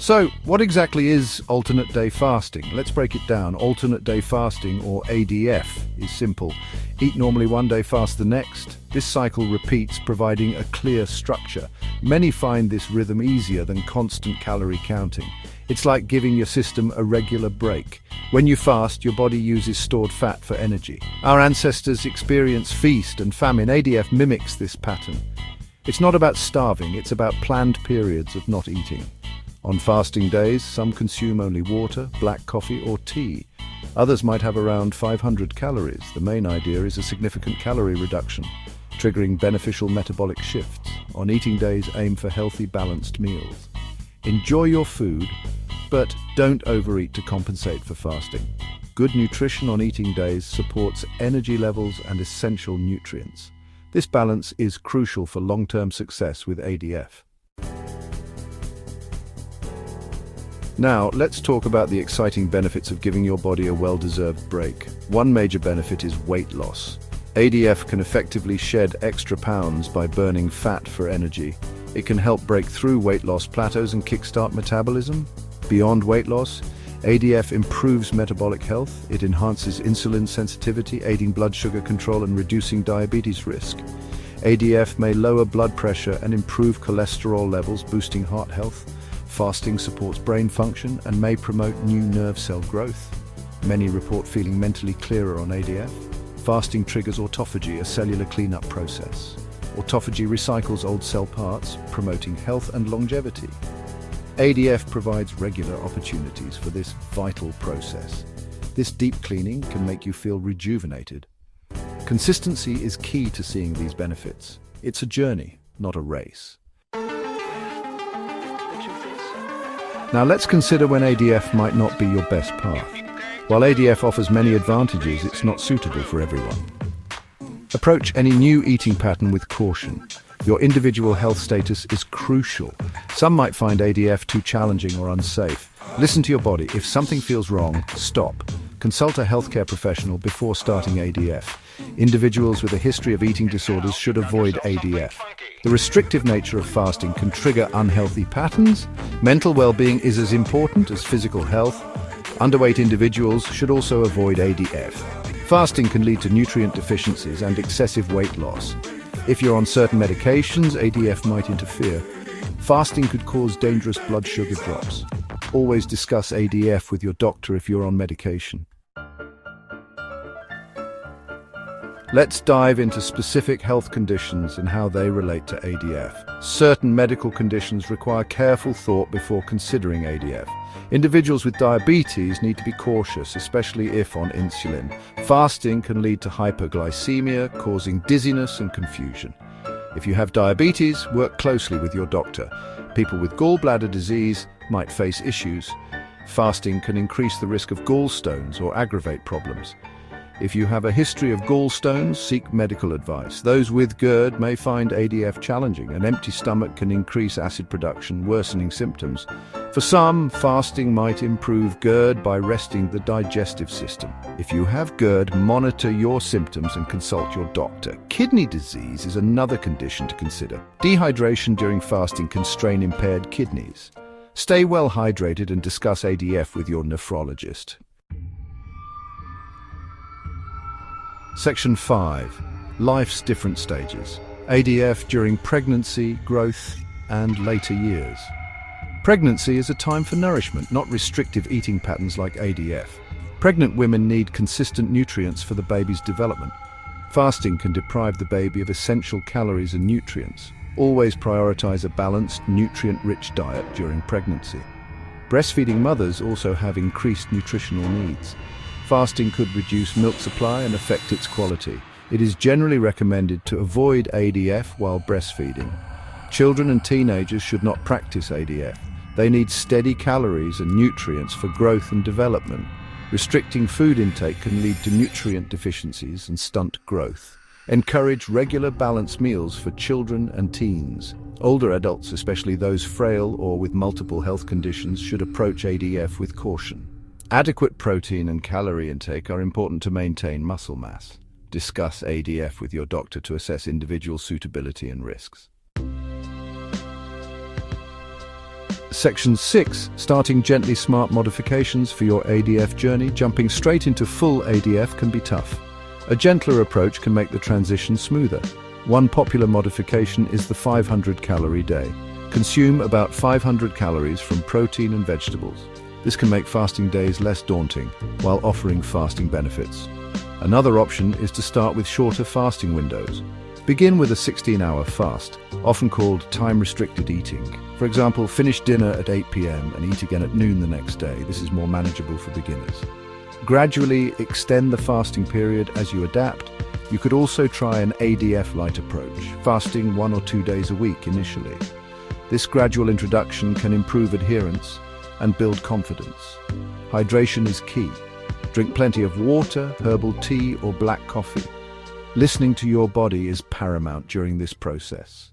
So, what exactly is alternate day fasting? Let's break it down. Alternate day fasting, or ADF, is simple. Eat normally one day, fast the next. This cycle repeats, providing a clear structure. Many find this rhythm easier than constant calorie counting. It's like giving your system a regular break. When you fast, your body uses stored fat for energy. Our ancestors experienced feast and famine. ADF mimics this pattern. It's not about starving, it's about planned periods of not eating. On fasting days, some consume only water, black coffee or tea. Others might have around 500 calories. The main idea is a significant calorie reduction, triggering beneficial metabolic shifts. On eating days, aim for healthy, balanced meals. Enjoy your food, but don't overeat to compensate for fasting. Good nutrition on eating days supports energy levels and essential nutrients. This balance is crucial for long-term success with ADF. Now, let's talk about the exciting benefits of giving your body a well-deserved break. One major benefit is weight loss. ADF can effectively shed extra pounds by burning fat for energy. It can help break through weight loss plateaus and kickstart metabolism. Beyond weight loss, ADF improves metabolic health. It enhances insulin sensitivity, aiding blood sugar control and reducing diabetes risk. ADF may lower blood pressure and improve cholesterol levels, boosting heart health. Fasting supports brain function and may promote new nerve cell growth. Many report feeling mentally clearer on ADF. Fasting triggers autophagy, a cellular cleanup process. Autophagy recycles old cell parts, promoting health and longevity. ADF provides regular opportunities for this vital process. This deep cleaning can make you feel rejuvenated. Consistency is key to seeing these benefits. It's a journey, not a race. Now let's consider when ADF might not be your best path. While ADF offers many advantages, it's not suitable for everyone. Approach any new eating pattern with caution. Your individual health status is crucial. Some might find ADF too challenging or unsafe. Listen to your body. If something feels wrong, stop. Consult a healthcare professional before starting ADF. Individuals with a history of eating disorders should avoid ADF. The restrictive nature of fasting can trigger unhealthy patterns. Mental well-being is as important as physical health. Underweight individuals should also avoid ADF. Fasting can lead to nutrient deficiencies and excessive weight loss. If you're on certain medications, ADF might interfere. Fasting could cause dangerous blood sugar drops. Always discuss ADF with your doctor if you're on medication. Let's dive into specific health conditions and how they relate to ADF. Certain medical conditions require careful thought before considering ADF. Individuals with diabetes need to be cautious, especially if on insulin. Fasting can lead to hyperglycemia, causing dizziness and confusion. If you have diabetes, work closely with your doctor. People with gallbladder disease might face issues. Fasting can increase the risk of gallstones or aggravate problems. If you have a history of gallstones, seek medical advice. Those with GERD may find ADF challenging. An empty stomach can increase acid production, worsening symptoms. For some, fasting might improve GERD by resting the digestive system. If you have GERD, monitor your symptoms and consult your doctor. Kidney disease is another condition to consider. Dehydration during fasting can strain impaired kidneys. Stay well hydrated and discuss ADF with your nephrologist. Section 5. Life's different stages. ADF during pregnancy, growth, and later years. Pregnancy is a time for nourishment, not restrictive eating patterns like ADF. Pregnant women need consistent nutrients for the baby's development. Fasting can deprive the baby of essential calories and nutrients. Always prioritize a balanced, nutrient-rich diet during pregnancy. Breastfeeding mothers also have increased nutritional needs. Fasting could reduce milk supply and affect its quality. It is generally recommended to avoid ADF while breastfeeding. Children and teenagers should not practice ADF. They need steady calories and nutrients for growth and development. Restricting food intake can lead to nutrient deficiencies and stunt growth. Encourage regular balanced meals for children and teens. Older adults, especially those frail or with multiple health conditions, should approach ADF with caution. Adequate protein and calorie intake are important to maintain muscle mass. Discuss ADF with your doctor to assess individual suitability and risks. Section 6. Starting gently smart modifications for your ADF journey. Jumping straight into full ADF can be tough. A gentler approach can make the transition smoother. One popular modification is the 500-calorie day. Consume about 500 calories from protein and vegetables. This can make fasting days less daunting, while offering fasting benefits. Another option is to start with shorter fasting windows. Begin with a 16-hour fast, often called time-restricted eating. For example, finish dinner at 8 p.m. and eat again at noon the next day. This is more manageable for beginners. Gradually extend the fasting period as you adapt. You could also try an ADF-light approach, fasting 1 or 2 days a week initially. This gradual introduction can improve adherence and build confidence. Hydration is key. Drink plenty of water, herbal tea, or black coffee. Listening to your body is paramount during this process.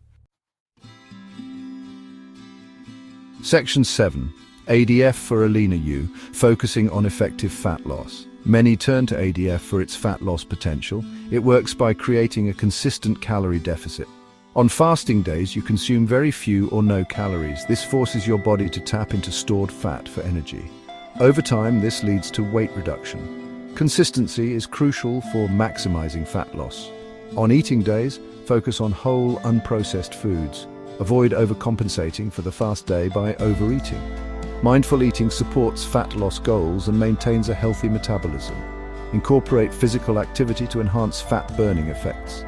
Section 7. ADF for a leaner you, focusing on effective fat loss. Many turn to ADF for its fat loss potential. It works by creating a consistent calorie deficit. On fasting days, you consume very few or no calories. This forces your body to tap into stored fat for energy. Over time, this leads to weight reduction. Consistency is crucial for maximizing fat loss. On eating days, focus on whole, unprocessed foods. Avoid overcompensating for the fast day by overeating. Mindful eating supports fat loss goals and maintains a healthy metabolism. Incorporate physical activity to enhance fat-burning effects.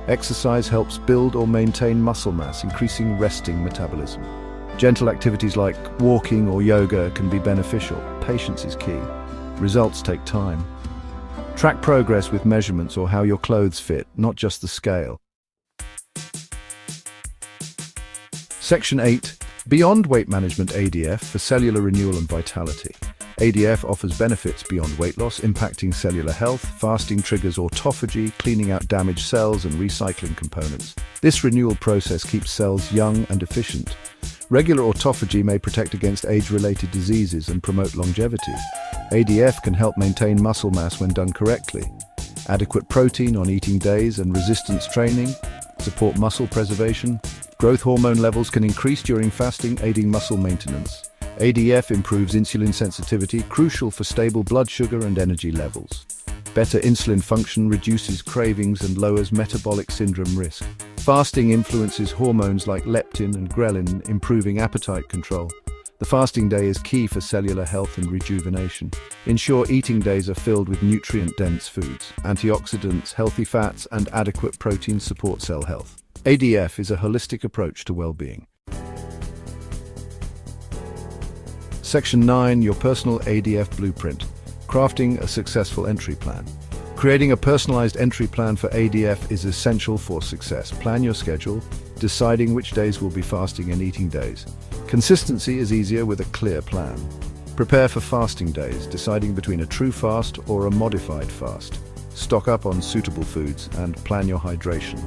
Exercise helps build or maintain muscle mass, increasing resting metabolism. Gentle activities like walking or yoga can be beneficial. Patience is key. Results take time. Track progress with measurements or how your clothes fit, not just the scale. Section 8. Beyond weight management ADF for cellular renewal and vitality. ADF offers benefits beyond weight loss, impacting cellular health. Fasting triggers autophagy, cleaning out damaged cells and recycling components. This renewal process keeps cells young and efficient. Regular autophagy may protect against age-related diseases and promote longevity. ADF can help maintain muscle mass when done correctly. Adequate protein on eating days and resistance training support muscle preservation. Growth hormone levels can increase during fasting, aiding muscle maintenance. ADF improves insulin sensitivity, crucial for stable blood sugar and energy levels. Better insulin function reduces cravings and lowers metabolic syndrome risk. Fasting influences hormones like leptin and ghrelin, improving appetite control. The fasting day is key for cellular health and rejuvenation. Ensure eating days are filled with nutrient-dense foods. Antioxidants, healthy fats, and adequate protein support cell health. ADF is a holistic approach to well-being. Section 9. Your personal ADF blueprint. Crafting a successful entry plan. Creating a personalized entry plan for ADF is essential for success. Plan your schedule, deciding which days will be fasting and eating days. Consistency is easier with a clear plan. Prepare for fasting days, deciding between a true fast or a modified fast. Stock up on suitable foods and plan your hydration.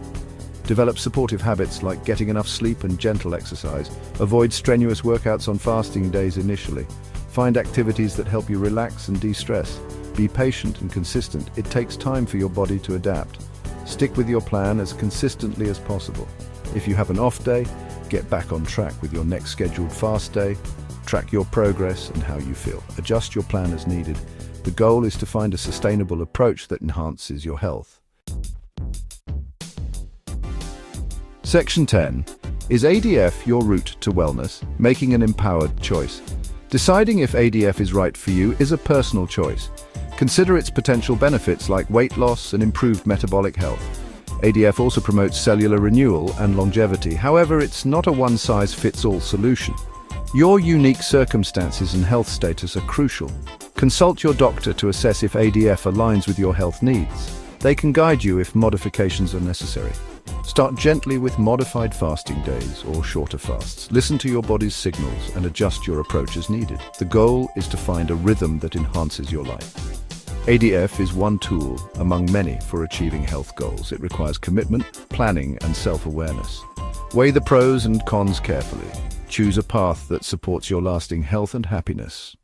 Develop supportive habits like getting enough sleep and gentle exercise. Avoid strenuous workouts on fasting days initially. Find activities that help you relax and de-stress. Be patient and consistent. It takes time for your body to adapt. Stick with your plan as consistently as possible. If you have an off day, get back on track with your next scheduled fast day. Track your progress and how you feel. Adjust your plan as needed. The goal is to find a sustainable approach that enhances your health. Section 10. Is ADF your route to wellness? Making an empowered choice. Deciding if ADF is right for you is a personal choice. Consider its potential benefits like weight loss and improved metabolic health. ADF also promotes cellular renewal and longevity. However, it's not a one-size-fits-all solution. Your unique circumstances and health status are crucial. Consult your doctor to assess if ADF aligns with your health needs. They can guide you if modifications are necessary. Start gently with modified fasting days or shorter fasts. Listen to your body's signals and adjust your approach as needed. The goal is to find a rhythm that enhances your life. ADF is one tool among many for achieving health goals. It requires commitment, planning, and self-awareness. Weigh the pros and cons carefully. Choose a path that supports your lasting health and happiness.